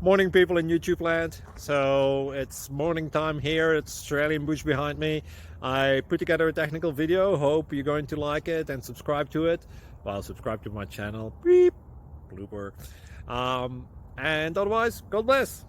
Morning, people in YouTube land. So it's morning time here. It's Australian bush behind me. I put together a technical video. Hope you're going to like it and subscribe to it. Well, subscribe to my channel. Beep. Blooper. And otherwise, God bless.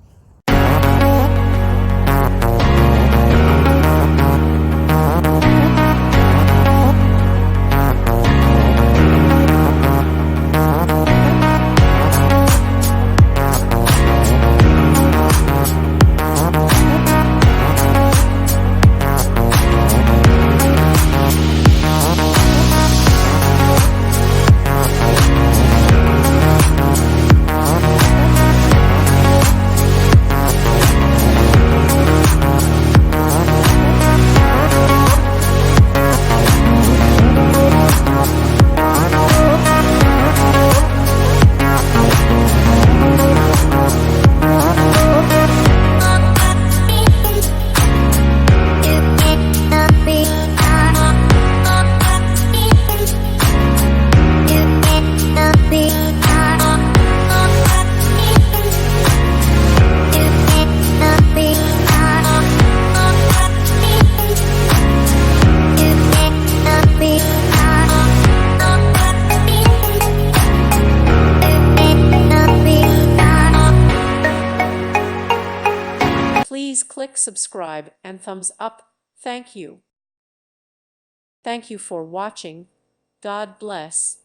Please click subscribe and thumbs up. Thank you. Thank you for watching. God bless.